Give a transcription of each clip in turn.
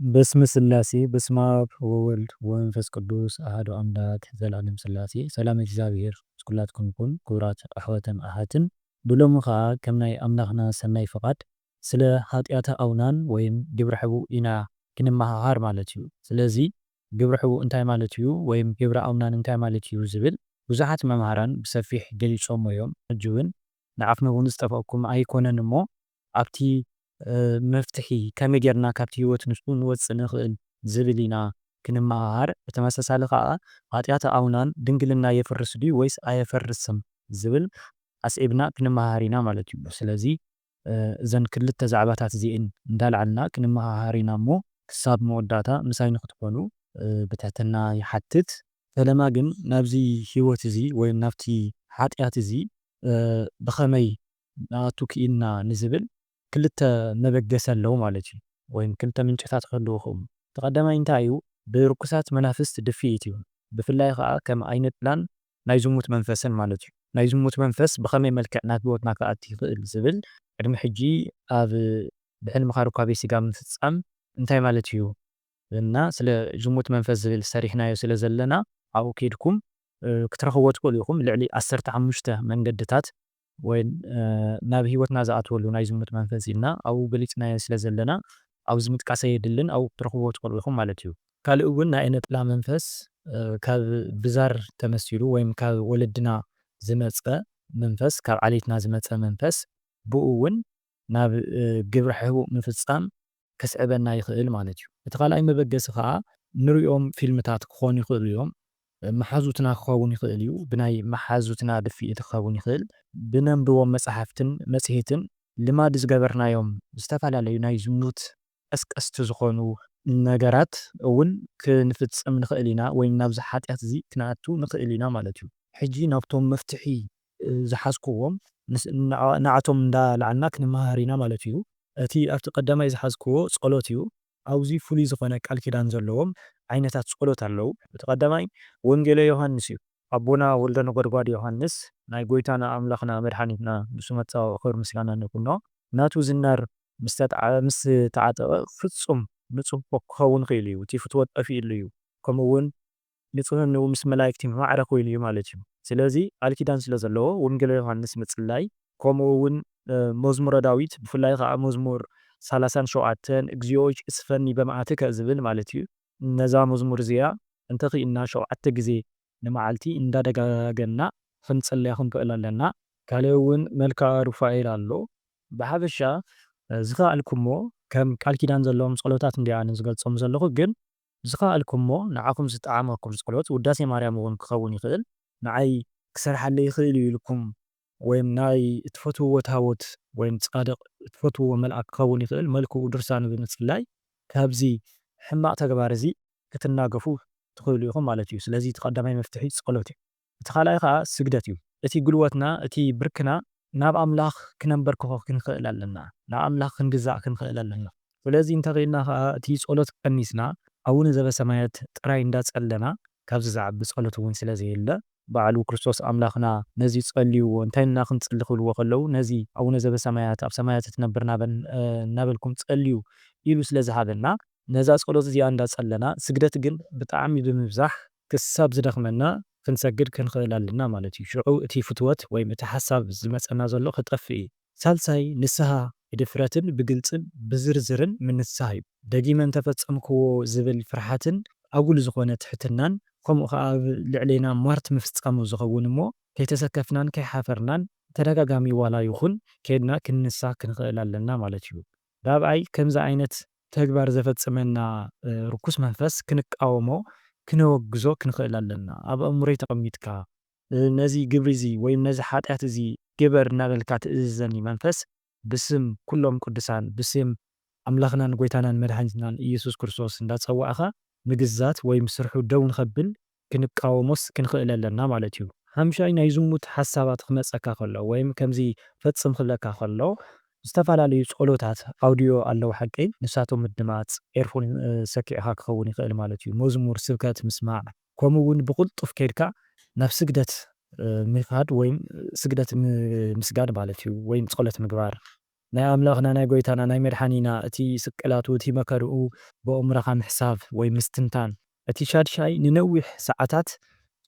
በስመ ስላሴ በስመ አብ ወወልድ ወመንፈስ ቅዱስ አሐዱ አምላክ ዘላለም ስላሴ ሰላም እግዚአብሔር ኩላትኩም ይኩን። ክቡራት ኣሕዋትን ኣሓትን ብሎሙ ከዓ ከም ናይ ኣምላኽና ሰናይ ፍቓድ ስለ ኃጢአተ ኣውናን ወይም ግብረ ሕቡእ ኢና ክንመሃር ማለት እዩ። ስለዚ ግብረ ሕቡእ እንታይ ማለት እዩ ወይም ግብረ ኣውናን እንታይ ማለት እዩ ዝብል ብዙሓት መምሃራን ብሰፊሕ ገሊፆሞ እዮም። ሕጂ እውን ንዓፍና እውን ዝጠፍአኩም ኣይኮነን እሞ ኣብቲ መፍትሒ ከመይ ጌርና ካብቲ ህይወት ንሱ ንወፅእ ንኽእል ዝብል ኢና ክንመሃር። ብተመሳሳሊ ከዓ ኃጢአተ ኣውናን ድንግልና የፈርስ ድዩ ወይስ ኣየፈርስም ዝብል ኣስዒብና ክንመሃር ኢና ማለት እዩ። ስለዚ እዘን ክልተ ዛዕባታት እዚአን እንዳልዓልና ክንመሃር ኢና እሞ ክሳብ መወዳእታ ምሳይ ንኽትኮኑ ብትሕትና ይሓትት። ፈለማ ግን ናብዚ ህይወት እዚ ወይም ናብቲ ኃጢአት እዚ ብኸመይ ናቱ ክኢልና ንዝብል ክልተ መበገሲ ኣለዎ ማለት እዩ። ወይም ክልተ ምንጭታት ክህልውኹም ተቐዳማይ እንታይ እዩ ብርኩሳት መናፍስት ድፊኢት እዩ። ብፍላይ ከዓ ከም ዓይነት ፕላን ናይ ዝሙት መንፈስን ማለት እዩ። ናይ ዝሙት መንፈስ ብኸመይ መልክዕ ናብ ህይወትና ክኣቱ ይኽእል ዝብል ቅድሚ ሕጂ ኣብ ብሕልምኻ ሩካቤ ስጋ ምፍፃም እንታይ ማለት እዩ እና ስለ ዝሙት መንፈስ ዝብል ሰሪሕናዮ ስለ ዘለና ኣብኡ ከይድኩም ክትረኽብዎ ትኽእሉ ኢኹም። ልዕሊ 15 መንገድታት ወይ ናብ ህይወትና ዝኣትወሉ ናይ ዝሙት መንፈስ ኢልና ኣብኡ ገሊፅናዮ ስለ ዘለና ኣብዚ ምጥቃስ የድልን ኣብኡ ክትረኽብዎ ትኽእሉ ኢኹም ማለት እዩ። ካልእ እውን ናይ ዓይነ ጥላ መንፈስ ካብ ብዛር ተመሲሉ ወይም ካብ ወለድና ዝመፀ መንፈስ ካብ ዓሌትና ዝመፀ መንፈስ ብኡ እውን ናብ ግብረ ሕቡእ ምፍፃም ከስዕበና ይኽእል ማለት እዩ። እቲ ካልኣይ መበገሲ ከዓ ንሪኦም ፊልምታት ክኾኑ ይኽእሉ እዮም። መሓዙትና ክኸውን ይኽእል እዩ። ብናይ መሓዙትና ድፊኢት ክኸውን ይኽእል። ብነንብቦም መፅሓፍትን መፅሄትን ልማድ ዝገበርናዮም ዝተፈላለዩ ናይ ዝሙት ቀስቀስቲ ዝኾኑ ነገራት እውን ክንፍፅም ንኽእል ኢና ወይም ናብዚ ኃጢአት እዚ ክንኣቱ ንኽእል ኢና ማለት እዩ። ሕጂ ናብቶም መፍትሒ ዝሓዝክዎም ንዓቶም እንዳልዓልና ክንመሃር ኢና ማለት እዩ። እቲ ኣብቲ ቀዳማይ ዝሓዝክዎ ጸሎት እዩ። ኣብዚ ፍሉይ ዝኾነ ቃል ኪዳን ዘለዎም ዓይነታት ጸሎት ኣለዉ። እቲ ቀዳማይ ወንጌለ ዮሃንስ እዩ። ኣቦና ወልደ ነጎድጓድ ዮሃንስ ናይ ጎይታና ኣምላኽና መድሓኒትና ንሱ መፃወቒ ክብሪ ምስጋና ይኹኖ ናቱ ዝናር ምስ ተዓጠቐ ፍጹም ንጹህ ክኸውን ክኢሉ እዩ። እቲ ፍትወት ጠፊኡሉ እዩ። ከምኡ እውን ንጽህንኡ ምስ መላእክቲ ማዕረ ኮይኑ እዩ ማለት እዩ። ስለዚ ቃል ኪዳን ስለ ዘለዎ ወንጌለ ዮሃንስ ምጽላይ ከምኡ እውን መዝሙረ ዳዊት ብፍላይ ከዓ መዝሙር 37 እግዚኦ ይቅስፈኒ በመዓትከ ዝብል ማለት እዩ። ነዛ መዝሙር እዚኣ እንተኺኢልና 7 ግዜ ንመዓልቲ እንዳደጋገምና ክንፅለያ ክንክእል ኣለና። ካልእ እውን መልክዐ ሩፋኤል ኣሎ። ብሓፈሻ ዝኸኣልኩሞ ከም ቃል ኪዳን ዘለዎም ጸሎታት እንዲኣነ ዝገልጾም ዘለኹ ግን ዝኸኣልኩሞ ንዓኹም ዝጠዓመኩም ጸሎት ውዳሴ ማርያም እውን ክኸውን ይኽእል። ንዓይ ክሰርሓለይ ይኽእል እዩ ኢልኩም ወይም ናይ እትፈትውዎ ታቦት ወይም ጻድቕ እትፈትውዎ መልኣክ ክኸውን ይኽእል መልክዑ ድርሳን ብምፅላይ ካብዚ ሕማቕ ተግባር እዚ ክትናገፉ ትኽእሉ ኢኹም ማለት እዩ። ስለዚ እቲ ቀዳማይ መፍትሒ ጸሎት እዩ። እቲ ካልኣይ ከዓ ስግደት እዩ። እቲ ጉልበትና እቲ ብርክና ናብ ኣምላኽ ክነንበርክኾ ክንክእል ኣለና። ናብ ኣምላኽ ክንግዛእ ክንክእል ኣለና። ስለዚ እንተኺኢልና ከዓ እቲ ጸሎት ቀኒስና ኣቡነ ዘበሰማያት ጥራይ እንዳጸለና ካብዚ ዝዓቢ ጸሎት እውን ስለ ዘየለ ባዕሉ ክርስቶስ ኣምላኽና ነዚ ጸልይዎ እንታይ ኢልና ክንጽሊ ክብልዎ ከለዉ ነዚ ኣቡነ ዘበሰማያት ኣብ ሰማያት እትነብር እናበልኩም ጸልዩ ኢሉ ስለ ዝሃበና ነዛ ጸሎት እዚኣ እንዳጸለና ስግደት ግን ብጣዕሚ ብምብዛሕ ክሳብ ዝደኽመና ክንሰግድ ክንክእል ኣለና ማለት እዩ። ሽዑ እቲ ፍትወት ወይም እቲ ሓሳብ ዝመፀና ዘሎ ክጠፍእ እዩ። ሳልሳይ ንስሓ ብድፍረትን ብግልፅን ብዝርዝርን ምንስሓ እዩ። ደጊመን ተፈጸምክዎ ዝብል ፍርሓትን ኣጉል ዝኾነ ትሕትናን ከምኡ ከዓ ልዕሌና ሟርት ምፍፃሙ ዝኸውን እሞ ከይተሰከፍናን ከይሓፈርናን ተደጋጋሚ ዋላ ይኹን ከድና ክንንሳህ ክንክእል ኣለና ማለት እዩ። ራብዓይ ከምዚ ዓይነት ተግባር ዘፈጽመና ርኩስ መንፈስ ክንቃወሞ ክነወግዞ ክንክእል ኣለና። ኣብ ኣእምሮይ ተቐሚጥካ ነዚ ግብሪ እዚ ወይም ነዚ ኃጢአት እዚ ግበር እናበልካ ትእዝዘኒ መንፈስ ብስም ኩሎም ቅዱሳን ብስም ኣምላኽናን ጎይታናን መድሓኒትናን ኢየሱስ ክርስቶስ እንዳፀዋዕኻ ምግዛት ወይም ስርሑ ደው ንኸብል ክንቃወሞስ ክንክእል ኣለና ማለት እዩ። ሓምሻይ ናይ ዝሙት ሓሳባት ክመፀካ ከሎ ወይም ከምዚ ፈጽም ክብለካ ከሎ ዝተፈላለዩ ጸሎታት ኣውድዮ ኣለዉ ሓቂ ንሳቶም ምድማፅ ኤርፎን ሰኪዕኻ ክኸውን ይኽእል ማለት እዩ። መዝሙር ስብከት ምስማዕ ከምኡ እውን ብቕልጡፍ ከይድካ ናብ ስግደት ምኻድ ወይም ስግደት ምስጋድ ማለት እዩ ወይም ጸሎት ምግባር ናይ ኣምላኽና ናይ ጎይታና ናይ መድሓኒና እቲ ስቅላቱ እቲ መከርኡ ብኣእምሮኻ ምሕሳብ ወይ ምስትንታን እቲ ሻድሻይ ንነዊሕ ሰዓታት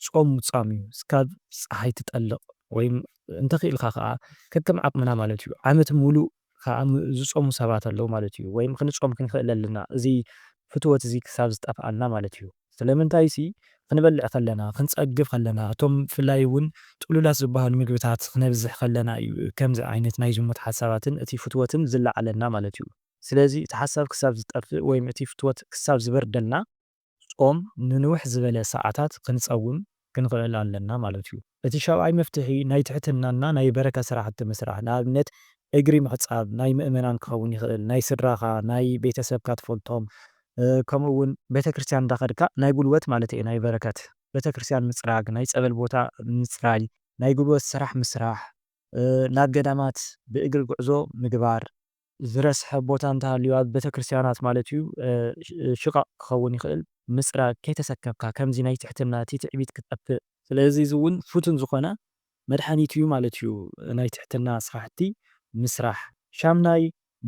ጾም ምጻም እዩ እስካብ ፀሓይ ትጠልቕ ወይም እንተኽኢልካ ከዓ ከከም ዓቕምና ማለት እዩ ዓመት ሙሉእ ከዓ ዝጾሙ ሰባት ኣለዉ ማለት እዩ ወይም ክንጾም ክንክእል ኣለና እዚ ፍትወት እዚ ክሳብ ዝጠፍኣና ማለት እዩ ስለምንታይ ክንበልዕ ከለና ክንጸግብ ከለና እቶም ብፍላይ እውን ጥሉላት ዝበሃሉ ምግብታት ክነብዝሕ ከለና እዩ ከምዚ ዓይነት ናይ ዝሙት ሓሳባትን እቲ ፍትወትን ዝለዓለና ማለት እዩ ስለዚ እቲ ሓሳብ ክሳብ ዝጠፍእ ወይም እቲ ፍትወት ክሳብ ዝበርደልና ጾም ንንውሕ ዝበለ ሰዓታት ክንጸውም ክንክእል ኣለና ማለት እዩ እቲ ሻብዓይ መፍትሒ ናይ ትሕትናና ናይ በረካ ስራሕቲ ምስራሕ ንኣብነት እግሪ ምሕጻብ ናይ ምእመናን ክኸውን ይኽእል ናይ ስድራኻ ናይ ቤተሰብካ ትፈልጦም ከምኡ እውን ቤተክርስትያን እንዳኸድካ ናይ ጉልበት ማለት እዩ ናይ በረከት ቤተክርስትያን ምጽራግ ናይ ጸበል ቦታ ምጽራይ ናይ ጉልበት ስራሕ ምስራሕ ናብ ገዳማት ብእግሪ ጉዕዞ ምግባር ዝረስሐ ቦታ እንተሃልዩ ኣብ ቤተክርስትያናት ማለት እዩ ሽቓቕ ክኸውን ይኽእል ምጽራግ ከይተሰከፍካ ከምዚ ናይ ትሕትና እቲ ትዕቢት ክጠፍእ ስለዚ እዚ እውን ፍቱን ዝኾነ መድሓኒት እዩ ማለት እዩ ናይ ትሕትና ስራሕቲ ምስራሕ ሻምናይ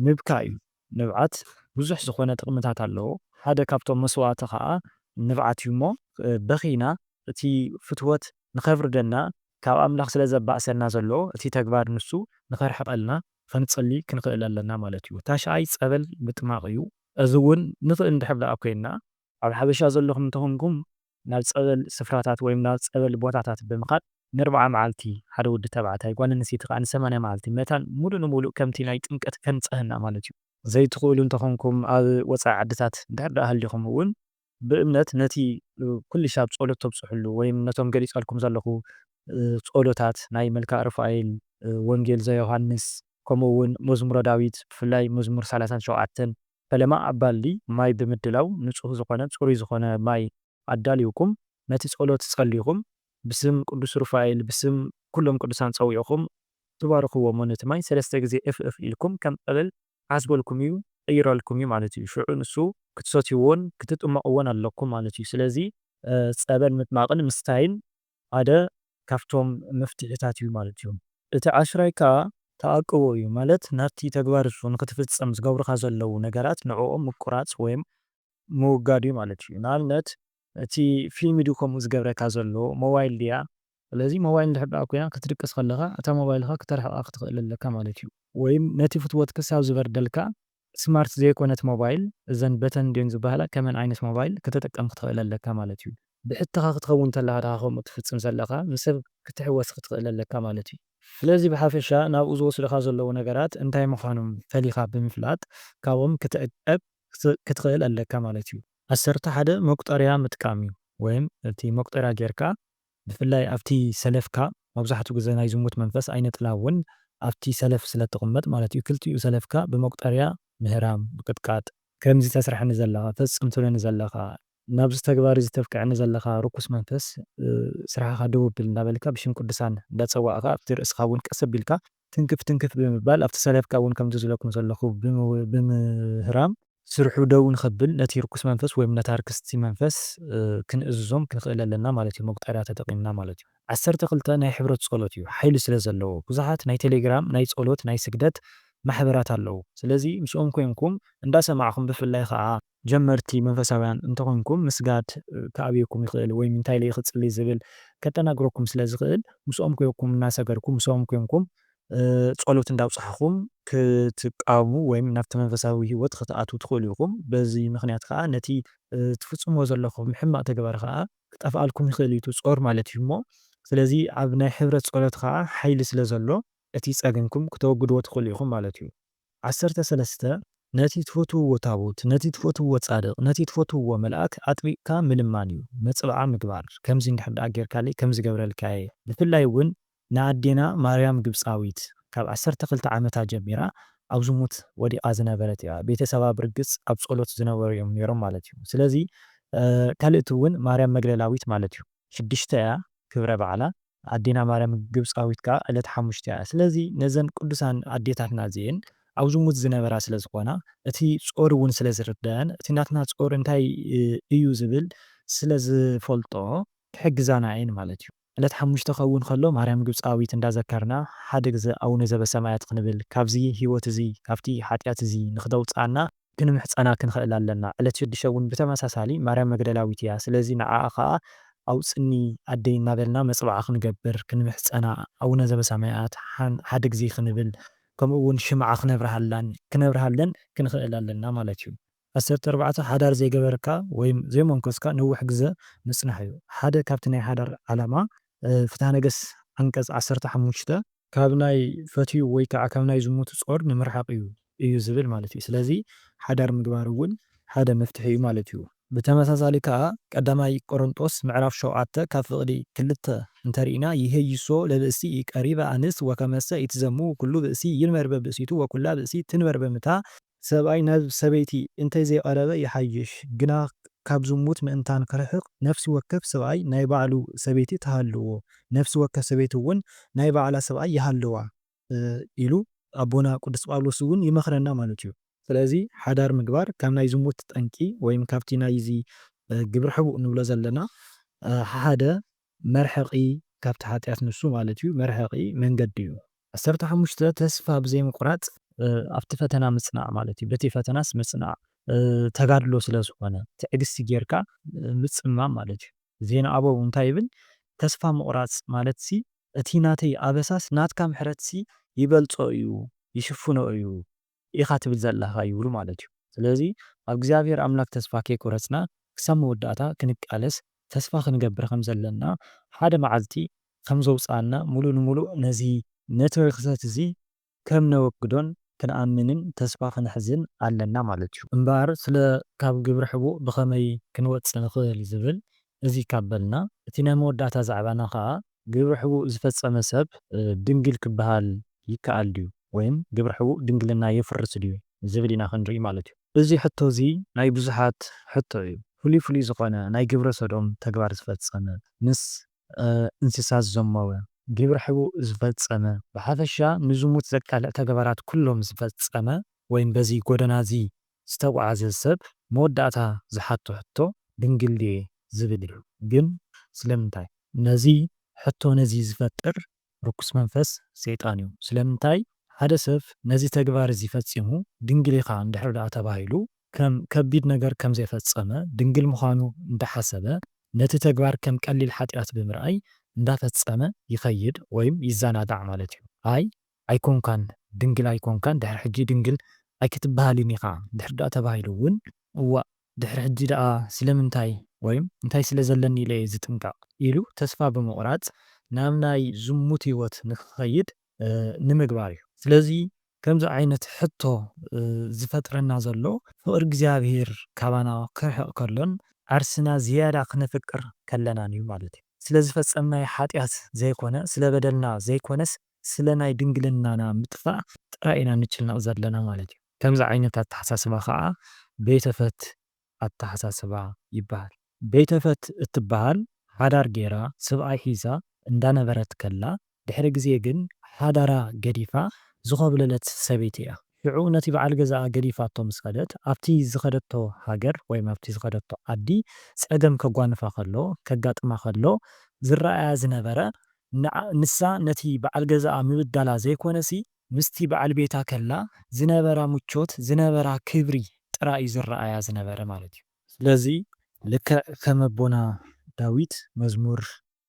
ምብካዕ እዩ ንብዓት ብዙሕ ዝኾነ ጥቕምታት ኣለዎ ሓደ ካብቶም መስዋእቲ ከዓ ንብዓት እዩ እሞ በኺና እቲ ፍትወት ንኸብርደና ካብ ኣምላኽ ስለ ዘባእሰና ዘሎ እቲ ተግባር ንሱ ንኸርሕቐልና ክንጽሊ ክንክእል ኣለና ማለት እዩ ታሽዓይ ጸበል ምጥማቕ እዩ እዚ እውን ንኽእል እንድሕር ደኣ ኮይንና ኣብ ሓበሻ ዘለኹም እንተኾንኩም ናብ ጸበል ስፍራታት ወይም ናብ ጸበል ቦታታት ብምኻድ ን40 መዓልቲ ሓደ ወዲ ተባዕታይ ጓል ኣንስተይቲ ከዓ ን80 መዓልቲ መታን ሙሉእ ንሙሉእ ከምቲ ናይ ጥምቀት ከንጽህና ማለት እዩ ዘይትኽእሉ እንተኾንኩም ኣብ ወፃኢ ዓድታት እንድሕር ደኣ ሃልይኹም እውን ብእምነት ነቲ ኩሉ ሻብ ጸሎት ተብጽሕሉ ወይም ነቶም ገሊጻልኩም ዘለኹ ጸሎታት ናይ መልክዕ ሩፋኤል ወንጌል ዘዮሃንስ ከምኡ እውን መዝሙረ ዳዊት ብፍላይ መዝሙር 37 ፈለማ ኣባሊ ማይ ብምድላው ንጹህ ዝኾነ ጽሩይ ዝኾነ ማይ ኣዳልዩኩም ነቲ ጸሎት ጸልይኹም ብስም ቅዱስ ሩፋኤል ብስም ኩሎም ቅዱሳን ጸዊዕኹም ትባርኽዎ ነቲ ማይ 3 ግዜ እፍ እፍ ኢልኩም ከም ጸበል ሓስበልኩም እዩ ቀይረልኩም እዩ ማለት እዩ ሽዑ ንሱ ክትሰትይዎን ክትጥመቕዎን ኣለኩም ማለት እዩ ስለዚ ጸበል ምጥማቕን ምስታይን ሓደ ካብቶም መፍትሕታት እዩ ማለት እዩ እቲ ዓሽራይ ከዓ ተኣቅቦ እዩ ማለት ናቲ ተግባር እሱ ንክትፍጸም ዝገብሩካ ዘለዉ ነገራት ንዕኦም ምቁራጽ ወይም ምውጋድ እዩ ማለት እዩ ንኣብነት እቲ ፊልም ድዩ ከምኡ ዝገብረካ ዘሎ ሞባይል ድያ ስለዚ ሞባይል እንድሕር ደኣ ኮይና ክትድቅስ ከለኻ እታ ሞባይልካ ክተርሕቓ ክትኽእል ኣለካ ማለት እዩ ወይም ነቲ ፍትወት ክሳብ ዝበርደልካ ስማርት ዘይኮነት ሞባይል እዘን በተን ድን ዝበሃላ ከመን ዓይነት ሞባይል ክትጥቀም ክትኽእል ኣለካ ማለት እዩ ብሕትኻ ክትኸውን ተለኻ ዳኻ ከምኡ ትፍጽም ዘለኻ ንሰብ ክትሕወስ ክትኽእል ኣለካ ማለት እዩ ስለዚ ብሓፈሻ ናብኡ ዝወስዱኻ ዘለዉ ነገራት እንታይ ምዃኖም ፈሊኻ ብምፍላጥ ካብኦም ክትዕቀብ ክትኽእል ኣለካ ማለት እዩ 11 መቁጠርያ ምጥቃም እዩ ወይም እቲ መቁጠርያ ጌርካ ብፍላይ ኣብቲ ሰለፍካ መብዛሕትኡ ግዜ ናይ ዝሙት መንፈስ ኣይነጥላውን ኣብቲ ሰለፍ ስለ ትቕመጥ ማለት እዩ ክልቲኡ ሰለፍካ ብመቁጠርያ ምህራም ብቅጥቃጥ ከምዚ ተስርሐኒ ዘለኻ ፈጽም ትብለኒ ዘለኻ ናብዚ ተግባር እዚ ተፍቅዐኒ ዘለኻ ርኩስ መንፈስ ስራሕኻ ደው ብል እንዳበልካ ብሽም ቅዱሳን እንዳፀዋዕካ ኣብቲ ርእስኻ እውን ቀስ ኣቢልካ ትንክፍ ትንክፍ ብምባል ኣብቲ ሰለፍካ እውን ከምዚ ዝብለኩም ዘለኹ ብምህራም ስርሑ ደው ንኸብል ነቲ ርኩስ መንፈስ ወይም ነታ ርክስቲ መንፈስ ክንእዝዞም ክንክእል ኣለና ማለት እዩ መቁጠርያ ተጠቒምና ማለት እዩ 12 ናይ ሕብረት ጸሎት እዩ ሓይሊ ስለ ዘለዎ ብዙሓት ናይ ቴሌግራም ናይ ጸሎት ናይ ስግደት ማሕበራት ኣለዉ ስለዚ ምስኦም ኮይንኩም እንዳሰማዕኹም ብፍላይ ከዓ ጀመርቲ መንፈሳውያን እንተኾንኩም ምስጋድ ከኣብየኩም ይኽእል ወይም እንታይ ለይ ክጽልይ ዝብል ከተናግረኩም ስለ ዝኽእል ምስኦም ኮይንኩም እናሰገድኩም ምስኦም ኮይንኩም ጸሎት እንዳብጽሕኹም ክትቃወሙ ወይም ናብቲ መንፈሳዊ ህይወት ክትኣትዉ ትኽእሉ ኢኹም በዚ ምኽንያት ከዓ ነቲ ትፍጽሞ ዘለኹም ሕማቕ ተግባር ከዓ ክጠፍኣልኩም ይኽእል እዩ ጾር ማለት እዩ እሞ ስለዚ ኣብ ናይ ሕብረት ጸሎት ከዓ ሓይሊ ስለ ዘሎ እቲ ጸገምኩም ክተወግድዎ ትኽእሉ ኢኹም ማለት እዩ 13 ነቲ ትፈትውዎ ታቦት ነቲ ትፈትውዎ ጻድቕ ነቲ ትፈትውዎ መልኣክ ኣጥቢቕካ ምልማን እዩ መጽባዓ ምግባር ከምዚ እንድሕር ደኣ ጌርካለይ ከምዚ ገብረልካ እየ ብፍላይ እውን ንኣዴና ማርያም ግብፃዊት ካብ 12 ዓመታ ጀሚራ ኣብ ዝሙት ወዲቓ ዝነበረት እያ ቤተሰባ ብርግጽ ኣብ ጸሎት ዝነበሩ እዮም ነይሮም ማለት እዩ ስለዚ ካልእቲ እውን ማርያም መግደላዊት ማለት እዩ 6 እያ ክብረ በዓላ ኣዴና ማርያም ግብፃዊት ከዓ ዕለት 5 እያ ስለዚ ነዘን ቅዱሳን ኣዴታትና እዚአን ኣብ ዝሙት ዝነበራ ስለ ዝኾና እቲ ጾር እውን ስለ ዝርድአን እቲ ናትና ጾር እንታይ እዩ ዝብል ስለ ዝፈልጦ ክሕግዛና እየን ማለት እዩ ዕለት ሓሙሽተ ክኸውን ከሎ ማርያም ግብፃዊት እንዳዘከርና ሓደ ግዜ ኣቡነ ዘበሰማያት ክንብል ካብዚ ሂወት እዚ ካብቲ ሓጢኣት እዚ ንክተውፅኣና ክንምሕፀና ክንክእል ኣለና። ዕለት ሽዱሽተ እውን ብተመሳሳሊ ማርያም መግደላዊት እያ። ስለዚ ንዓዓ ከዓ ኣውፅኒ ኣደይ እናበልና መፅባዓ ክንገብር ክንምሕፀና ኣቡነ ዘበሰማያት ሓደ ግዜ ክንብል ከምኡ እውን ሽምዓ ክነብርሃለን ክንክእል ኣለና ማለት እዩ። 14 ሓዳር ዘይገበርካ ወይም ዘይሞንኮስካ ንውሕ ግዜ ምፅናሕ እዩ። ሓደ ካብቲ ናይ ሓዳር ዓላማ ፍትሐ ነገሥት አንቀጽ 15 ካብ ናይ ፈትዩ ወይ ከዓ ካብ ናይ ዝሙት ጾር ንምርሓቅ እዩ ዝብል ማለት እዩ። ስለዚ ሓዳር ምግባር እውን ሓደ መፍትሒ እዩ ማለት እዩ። ብተመሳሳሊ ከዓ ቀዳማይ ቆሮንጦስ ምዕራፍ 7 ካብ ፍቅዲ 2 እንተሪእና ይሄይሶ ለብእሲ ቀሪበ አንስ ወከመሰ ይትዘሙ ኩሉ ብእሲ ይንበር በብእሲቱ ወኩላ ብእሲ ትንበር በምታ ሰብኣይ ናብ ሰበይቲ እንተይ ዘይቀረበ ይሓይሽ ግና ካብ ዝሙት ምእንታን ክርሕቕ ነፍሲ ወከፍ ሰብኣይ ናይ ባዕሉ ሰበይቲ ተሃልዎ ነፍሲ ወከፍ ሰበይቲ እውን ናይ ባዕላ ሰብኣይ ይሃልዋ ኢሉ ኣቦና ቅዱስ ጳውሎስ እውን ይመክረና ማለት እዩ። ስለዚ ሓዳር ምግባር ካብ ናይ ዝሙት ጠንቂ ወይም ካብቲ ናይ እዚ ግብረ ሕቡእ ንብሎ ዘለና ሓደ መርሕቂ ካብቲ ሓጢኣት ንሱ ማለት እዩ መርሕቂ መንገዲ እዩ። 15 ተስፋ ብዘይ ምቁራፅ ኣብቲ ፈተና ምፅናዕ ማለት እዩ። በቲ ፈተናስ ምፅናዕ ተጋድሎ ስለ ዝኾነ ትዕግስቲ ጌርካ ምፅማም ማለት እዩ። ዜና ኣበው እንታይ ይብል ተስፋ ምቁራፅ ማለት ሲ እቲ ናተይ ኣበሳስ ናትካ ምሕረት ሲ ይበልፆ እዩ ይሽፍኖ እዩ ኢኻ ትብል ዘለኻ ይብሉ ማለት እዩ። ስለዚ ኣብ እግዚአብሔር ኣምላክ ተስፋ ከይቆረፅና ክሳብ መወዳእታ ክንቃለስ ተስፋ ክንገብር ከም ዘለና ሓደ መዓልቲ ከም ዘውፃና ሙሉእ ንሙሉእ ነዚ ነቲ ርክሰት እዚ ከም ነወግዶን ክንኣምንን ተስፋ ክንሕዝን ኣለና ማለት እዩ። እምበር ስለ ካብ ግብረ ሕቡእ ብኸመይ ክንወፅእ ንኽእል ዝብል እዚ ካበልና እቲ ናይ መወዳእታ ዛዕባና ከዓ ግብረ ሕቡእ ዝፈፀመ ሰብ ድንግል ክበሃል ይከኣል ድዩ ወይም ግብረ ሕቡእ ድንግልና የፍርስ ድዩ ዝብል ኢና ክንርኢ ማለት እዩ። እዚ ሕቶ እዚ ናይ ብዙሓት ሕቶ እዩ። ፍሉይ ፍሉይ ዝኾነ ናይ ግብረ ሰዶም ተግባር ዝፈፀመ ምስ እንስሳ ዝዘመወ ግብረ ሕቡእ ዝፈፀመ ብሓፈሻ ንዝሙት ዘቃልዕ ተግባራት ኩሎም ዝፈፀመ ወይም በዚ ጎደና እዚ ዝተጓዓዘ ሰብ መወዳእታ ዝሓቶ ሕቶ ድንግል ድየ ዝብል እዩ። ግን ስለምንታይ ነዚ ሕቶ ነዚ ዝፈጥር ርኩስ መንፈስ ሰይጣን እዩ። ስለምንታይ ሓደ ሰብ ነዚ ተግባር እዚ ፈፂሙ ድንግል ኢኻ እንድሕር ዳኣ ተባሂሉ ከም ከቢድ ነገር ከም ዘይፈፀመ ድንግል ምዃኑ እንዳሓሰበ ነቲ ተግባር ከም ቀሊል ሓጢኣት ብምርኣይ እንዳፈፀመ ይኸይድ ወይም ይዘናጋዕ ማለት እዩ። ኣይኮንካን ድንግል ኣይኮንካን ድሕሪ ሕጂ ድንግል ኣይክትበሃልን ኢኻ እንድሕር ዳኣ ተባሂሉ እውን እዋ ድሕሪ ሕጂ ደኣ ስለምንታይ ወይም እንታይ ስለ ዘለኒ ኢለ ዝጥንቃቕ ኢሉ ተስፋ ብምቑራፅ ናብ ናይ ዝሙት ሂወት ንክኸይድ ንምግባር እዩ። ስለዚ ከምዚ ዓይነት ሕቶ ዝፈጥረና ዘሎ ፍቅሪ እግዚኣብሔር ካባና ክርሕቕ ከሎን ዓርስና ዝያዳ ክነፍቅር ከለናን እዩ ማለት እዩ። ስለ ዝፈፀምናይ ሓጢኣት ዘይኮነ ስለ በደልና ዘይኮነስ ስለ ናይ ድንግልናና ምጥፋእ ጥራይ ኢና ንጭንቕ ዘለና ማለት እዩ። ከምዚ ዓይነት ኣተሓሳስባ ከዓ ቤተፈት ኣተሓሳስባ ይበሃል። ቤተፈት እትበሃል ሓዳር ጌራ ሰብኣይ ሒዛ እንዳነበረት ከላ ድሕሪ ግዜ ግን ሓዳራ ገዲፋ ዝኸብለለት ሰበይቲ እያ። ሽዑ ነቲ በዓል ገዛ ገዲፋቶ ምስ ከደት ኣብቲ ዝኸደቶ ሃገር ወይም ኣብቲ ዝኸደቶ ዓዲ ፀገም ከጓንፋ ከሎ ከጋጥማ ከሎ ዝረኣያ ዝነበረ ንሳ ነቲ በዓል ገዛ ምብዳላ ዘይኮነሲ ምስቲ በዓል ቤታ ከላ ዝነበራ ምቾት ዝነበራ ክብሪ ጥራይ ዝረኣያ ዝነበረ ማለት እዩ። ስለዚ ልክዕ ከም ኣቦና ዳዊት መዝሙር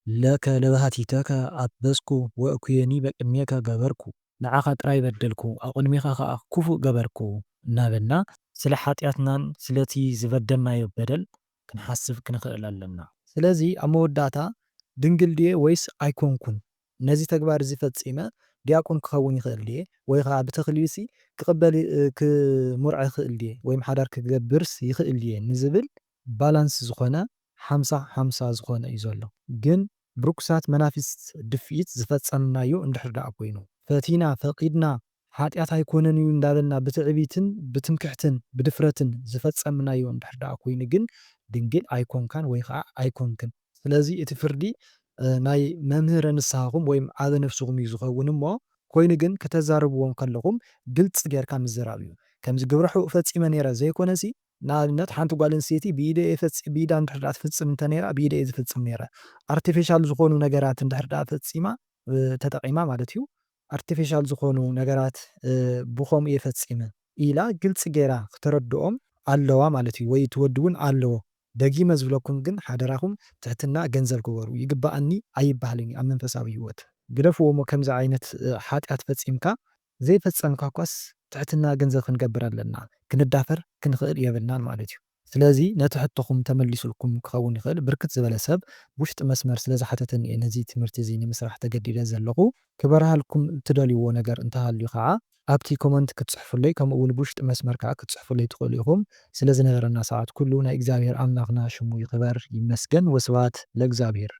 ለከ ለባህቲተከ ኣበስኩ ወእኩየኒ በቅድሜከ ገበርኩ ንዓኻ ጥራይ በደልኩ ኣብ ቅድሜኻ ከዓ ክፉእ ገበርኩ እናበልና ስለ ሓጢኣትናን ስለቲ ዝበደልናዮ በደል ክንሓስብ ክንክእል ኣለና። ስለዚ ኣብ መወዳእታ ድንግል ድየ ወይስ ኣይኮንኩን ነዚ ተግባር እዚ ፈፂመ ዲያቆን ክኸውን ይኽእል ድየ ወይ ከዓ ብተክሊሲ ክቅበል ክሙርዕ ይኽእል ድየ ወይም ሓዳር ክገብርስ ይኽእል ድየ ንዝብል ባላንስ ዝኾነ 50-50 ዝኾነ እዩ ዘሎ። ግን ብርኩሳት መናፍስት ድፍኢት ዝፈፀምናዮ እንድሕር ዳኣ ኮይኑ ፈቲና ፈቂድና ሓጢኣት ኣይኮነን እዩ እንዳበልና ብትዕቢትን ብትምክሕትን ብድፍረትን ዝፈፀምናዮ እንድሕር ዳኣ ኮይኑ ግን ድንግል ኣይኮንካን ወይ ከዓ ኣይኮንክን። ስለዚ እቲ ፍርዲ ናይ መምህረ ንስሓኹም ወይም ዓበ ነፍስኹም እዩ ዝኸውን እሞ ኮይኑ ግን ከተዛረብዎም ከለኹም ግልፅ ጌርካ ምዝራብ እዩ። ከምዚ ግብረ ሕቡእ ፈፂመ ነይረ ዘይኮነሲ ንኣብነት ሓንቲ ጓል ኣንስተይቲ ብኢዳ እንድሕር ዳኣ ትፍፅም እንተነይራ ብኢደ እየ ዝፍፅም ነይረ ኣርቲፊሻል ዝኾኑ ነገራት እንድሕር ዳኣ ፈፂማ ተጠቒማ ማለት እዩ ኣርቲፊሻል ዝኾኑ ነገራት ብኸምኡ እየ ፈፂመ ኢላ ግልፂ ጌራ ክተረድኦም ኣለዋ ማለት እዩ። ወይ እቲ ወዲ እውን ኣለዎ ደጊመ ዝብለኩም ግን ሓደራኹም ትሕትና ገንዘብ ክበሩ ይግባኣኒ ኣይባሃልን እዩ ኣብ መንፈሳዊ ሂወት ግደፍዎ እሞ ከምዚ ዓይነት ሓጢኣት ፈፂምካ ዘይፈፀምካ እኳስ ትሕትና ገንዘብ ክንገብር ኣለና ክንዳፈር ክንኽእል የብልናን ማለት እዩ። ስለዚ ነቲ ሕቶኹም ተመሊሱልኩም ክኸውን ይኽእል ብርክት ዝበለ ሰብ ውሽጢ መስመር ስለ ዝሓተተኒ እየ ነዚ ትምህርቲ እዚ ንምስራሕ ተገዲደ ዘለኹ ክበርሃልኩም እትደልይዎ ነገር እንተሃልዩ ከዓ ኣብቲ ኮመንት ክትፅሕፉለይ ከምኡ እውን ብውሽጢ መስመር ከዓ ክትፅሕፉለይ ትኽእሉ ኢኹም። ስለ ዝነበረና ሰዓት ኩሉ ናይ እግዚኣብሔር ኣምላኽና ሽሙ ይኽበር ይመስገን። ወስብሐት ለእግዚአብሔር።